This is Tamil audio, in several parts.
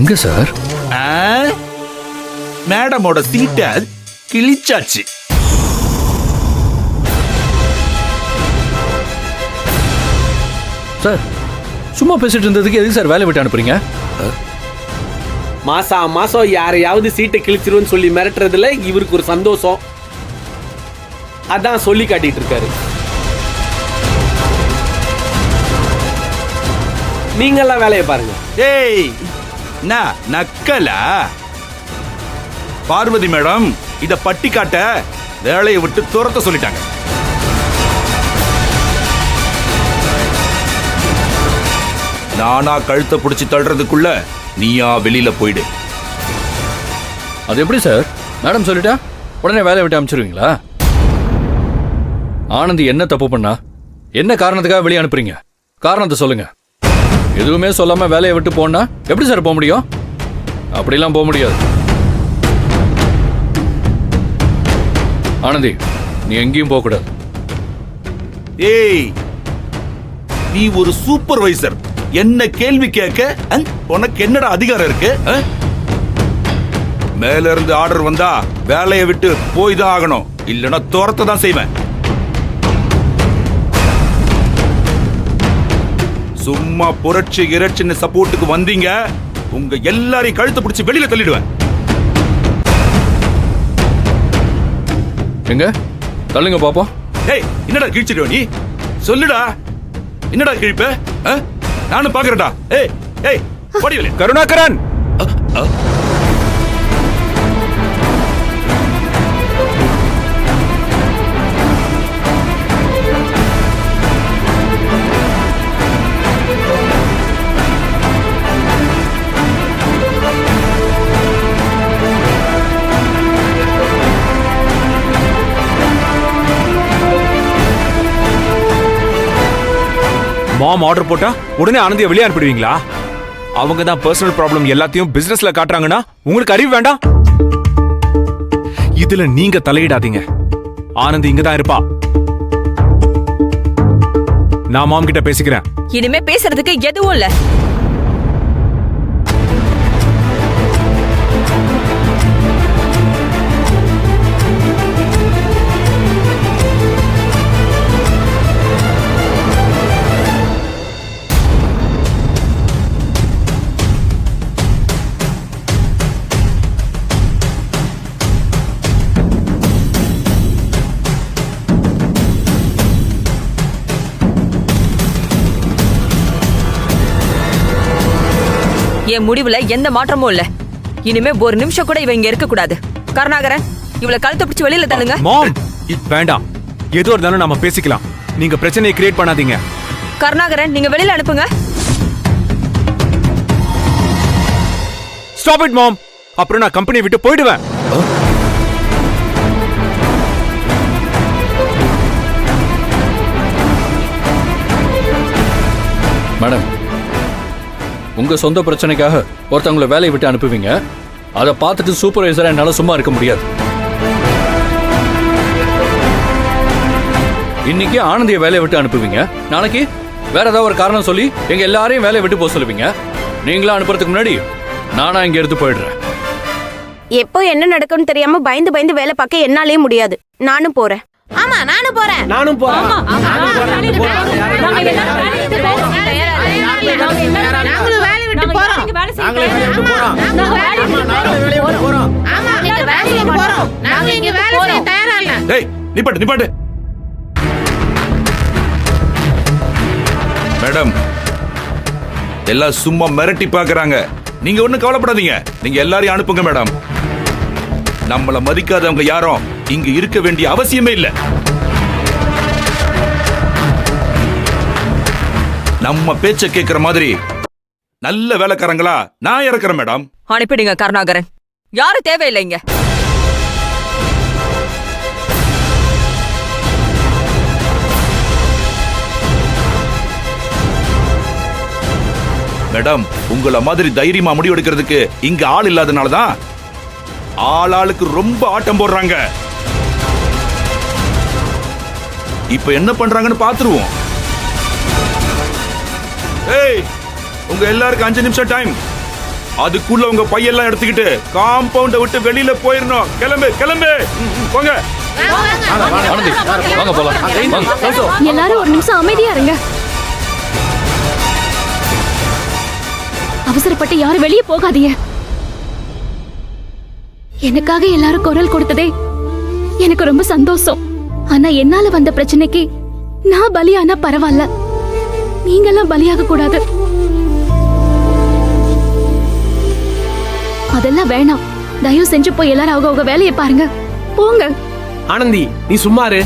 எங்க சார்? மேடமோட சீட்டை கிழிச்சாச்சு. சார் சும்மா பேசிட்டு இருந்ததுக்கு எதுக்கு சார் வேலை விட்டு அனுப்புறீங்க? மாசம் யாரையாவது சீட்டை கிழிச்சிருன்னு சொல்லி மிரட்டுறதுல இவருக்கு ஒரு சந்தோஷம். அதான் சொல்லி காட்டிட்டு இருக்காரு. நீங்கெல்லாம் வேலையை பாருங்க. ஏய் நக்கலா? பார்வதி மேடம் இத பட்டி காட்ட வேலையை விட்டு துரத்த சொல்லிட்டாங்க. நானா கழுத்தை பிடிச்சி தள்ளுறதுக்குள்ள நீயா வெளியில போயிடு. அது எப்படி சார்? மேடம் சொல்லிட்டா உடனே வேலையை விட்டு அனுப்பிச்சிருவீங்களா? ஆனந்தி என்ன தப்பு பண்ணா? என்ன காரணத்துக்காக வெளியே அனுப்புறீங்க? காரணத்தை சொல்லுங்க. எதுவுமே சொல்லாம வேலையை விட்டு போனா எப்படி சார் போக முடியும்? அப்படிலாம் போக முடியாது. ஆனந்தி நீ எங்கேயும் போக கூடாது. ஏய் நீ ஒரு சூப்பர்வைசர், என்ன கேள்வி கேட்க உனக்கு என்னடா அதிகாரம் இருக்கு? மேல இருந்து ஆர்டர் வந்தா வேலையை விட்டு போய் தான் ஆகணும், இல்லைன்னா துரத்த தான் செய்வேன். சும்மா புரட்சி இறைச்சின்னு சப்போர்ட்டுக்கு வந்தீங்க, உங்க எல்லாரையும் கழுத்து பிடிச்சி வெளியில தள்ளிடுவேன். எங்க தள்ளுங்க பாப்போம். ஏய் என்னடா கிழிச்சிடுவ நீ? சொல்லுடா, என்னடா கிழிப்ப? நானும் பாக்குறேன்டா. ஏய் ஏய் படிவலே கருணாகரன், மாம் ஆர்டர் போட்டா உடனே ஆனந்தியை வெளியே அனுப்பிடுவீங்களா? அவங்க தான் பர்சனல் ப்ராப்ளம் எல்லாத்தையும் பிசினஸ்ல காட்டுறாங்கன்னா உங்களுக்கு அறிவு வேண்டாம்? இதுல நீங்க தலையிடாதீங்க. ஆனந்தி இங்க தான் இருப்பா. நான் மாம் கிட்ட பேசிக்கிறேன். இனிமே பேசுறதுக்கு எதுவும் இல்ல. என் முடிவுல எந்த மாற்றமும் இல்ல. இனிமே ஒரு நிமிஷம் கூட இவ இங்க இருக்க கூடாது. கருணாகரன் இவளை கழுத்தை பிடிச்சு வெளியில தள்ளுங்க. மாம் வேண்டாம், எதுவா இருந்தாலும் நாம பேசிக்கலாம். நீங்க பிரச்சனையை கிரியேட் பண்ணாதீங்க. கருணாகரன் நீங்க வெளியில அனுப்புங்க. ஸ்டாப் இட் மாம், அப்புறம் நான் கம்பெனியை விட்டு போயிடுவேன். மேடம் உங்க சொந்த பிரச்சனைக்காக ஒருத்தவங்களை வேலையை விட்டு அனுப்புவீங்க, அதை பார்த்துட்டு சூப்பர்வைசரா என்னால சும்மா இருக்க முடியாது. இன்னைக்கு ஆனந்திய வேலையை விட்டு அனுப்புவீங்க, நாளைக்கு வேற ஏதாவது ஒரு காரணம் சொல்லி எங்க எல்லாரையும் வேலையை விட்டு போக சொல்லுவீங்க. நீங்களா அனுப்புறதுக்கு முன்னாடி நானா இங்க எடுத்து போயிடுறேன். எப்போ என்ன நடக்கும்னு தெரியாம பயந்து பயந்து வேலை பார்க்க என்னாலே முடியாது. நானும் போறேன். ஆமா நானும் போறேன். நானும் போறேன். நாங்களும் வேலை விட்டு போறோம். நாங்க இங்க வேலை செய்ய தயாரா இல்ல. டேய் நிப்பாட்டு. மேடம் எல்லாம் சும்மா மிரட்டி பாக்குறாங்க, நீங்க ஒண்ணும் கவலைப்படாதீங்க. நீங்க எல்லாரையும் அனுப்புங்க மேடம். நம்மள மதிக்காதவங்க யாரும் இங்க இருக்க வேண்டிய அவசியமே இல்ல. நம்ம பேச்ச கேக்குற மாதிரி நல்ல வேலைக்காரங்களா நான் இறக்குறேன் மேடம். அனுப்பிடுங்க கருணாகரன். யாரும் தேவையில்லை இங்க. மேடம் உங்கள மாதிரி தைரியமா முடிவெடுக்கிறதுக்கு இங்க ஆள் இல்லாதனாலதான் ஆளாளுக்கு ரொம்ப ஆட்டம் போடுறாங்க. இப்ப என்ன பண்றாங்கன்னு பாத்துருவோம். ஏய் உங்க எல்லாருக்கும் 5 நிமிஷம் டைம். அதுக்குள்ள உங்க பையெல்லாம் எடுத்துக்கிட்டு காம்பவுண்ட விட்டு வெளியில போயிடணும். கிளம்பு கிளம்பு, போங்க. ஆனந்தி வாங்க போலாம் வாங்க. எல்லாரும் ஒரு நிமிஷம் அமைதியா இருங்க. அவசரப்பட்டு யாரும் வெளியே போகாதீங்க. எனக்காக எல்லாரும் குரல் கொடுத்ததே எனக்கு ரொம்ப சந்தோஷம். ஆனா என்னால வந்த பிரச்சனைக்கு நான் பலியானா பரவாயில்ல, நீங்கெல்லாம் பலியாக கூடாது. அதெல்லாம் வேணாம். தயவு செஞ்சு போய் எல்லாரும் அவங்க வேலையை பாருங்க. போங்க. ஆனந்தி, நீ சும்மா இரு.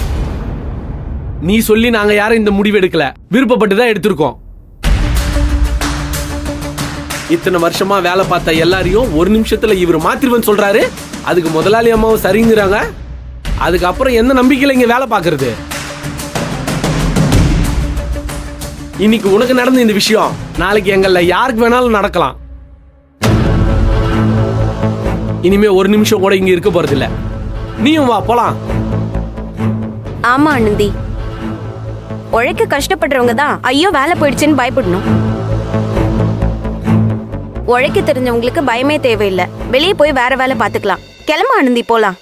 நீ சொல்லி நாங்க யாரும் இந்த முடிவு எடுக்கல, விருப்பப்பட்டு தான் எடுத்திருக்கோம். இத்தனை வருஷமா வேலை பார்த்த எல்லாரையும் ஒரு நிமிஷத்துல இவர் மாத்திருவன்னு சொல்றாரு. அதுக்கு முதலாளி அம்மாவும் சரிங்கிறாங்க. அதுக்கப்புறம் எந்த நம்பிக்கையில இங்க வேலை பார்க்கறது? இன்னைக்கு உனக்கு நடந்த இந்த விஷயம் நாளைக்கு எங்கள யாருக்கு வேணாலும் நடக்கலாம். இனிமே ஒரு நிமிஷம் கூட இங்க இருக்க போறது இல்ல. நீயும் வா போலாம். ஆமா ஆனந்தி, உழைக்க கஷ்டப்படுறவங்க தான் ஐயோ வேலை போயிடுச்சுன்னு பயப்படணும். உழைக்க தெரிஞ்சவங்களுக்கு பயமே தேவையில்லை. வெளியே போய் வேற வேலை பார்த்துக்கலாம். கிளம்ப ஆனந்தி, போலாம்.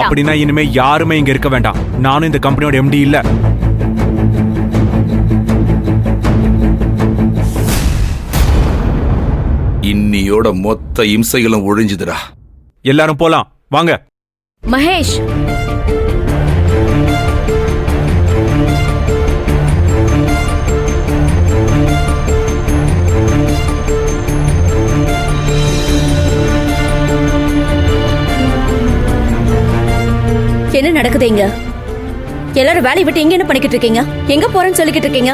அப்படின்னா இனிமே யாருமே இங்க இருக்க வேண்டாம். நானும் இந்த கம்பெனியோட எம்டி இல்ல. இன்னியோட மொத்த இம்சைகளும் ஒழிஞ்சுதுடா. எல்லாரும் போலாம் வாங்க. மகேஷ், என்ன நடக்குது இங்க? எல்லாரும் வேலையை விட்டு எங்க என்ன பண்ணிக்கிட்டு இருக்கீங்க? எங்க போறேன்னு சொல்லிக்கிட்டு இருக்கீங்க?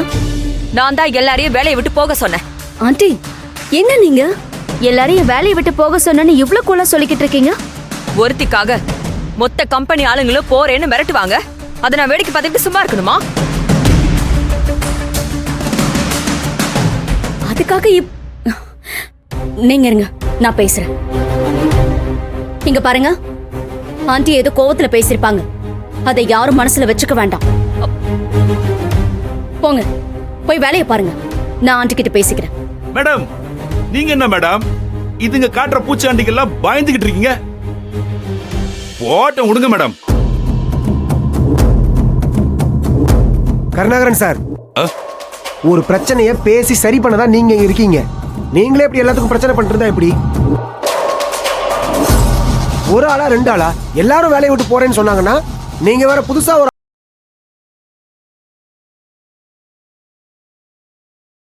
நான் தான் எல்லாரையும் வேலையை விட்டு போக சொன்னேன். ஆண்டி, என்ன நீங்க எல்லாரையும் வேலையை விட்டு போக சொன்னு இவ்ளோ கூலா சொல்லிக்கிட்டு இருக்கீங்க? ஒருத்திக்காக மொத்த கம்பெனி ஆளுங்களும் போறேன்னு மிரட்டுவாங்க. அதை நான் வேடிக்கை பார்த்துட்டு சும்மா இருக்கணுமா? அதுக்காக நீங்க இருங்க, நான் பேசுறேன். இங்க பாருங்க, ஆண்டி ஏதோ கோவத்துல பேசிருப்பாங்க. அதை யாரும் மனசுல வச்சுக்க வேண்டாம். போங்க, போய் வேலையை பாருங்க. நான் ஆண்டி கிட்ட பேசிக்கிறேன். மேடம், நீங்க என்ன மேடம் இதுங்க காட்டுற பூச்சாண்டிக்கெல்லாம் பயந்துகிட்டு இருக்கீங்க? போட்ட விடுங்க மேடம். கருணாகரன் சார், ஒரு பிரச்சனையை பேசி சரி பண்ணதான் நீங்க இங்க இருக்கீங்க. நீங்களே இப்படி எல்லாத்துக்கும் பிரச்சனை பண்றதா எப்படி? ஒரு ஆளா ரெண்டு ஆளா எல்லாரும் வேலையை விட்டு போறேன்னு சொன்னாங்கன்னா நீங்க வேற புதுசா ஒரு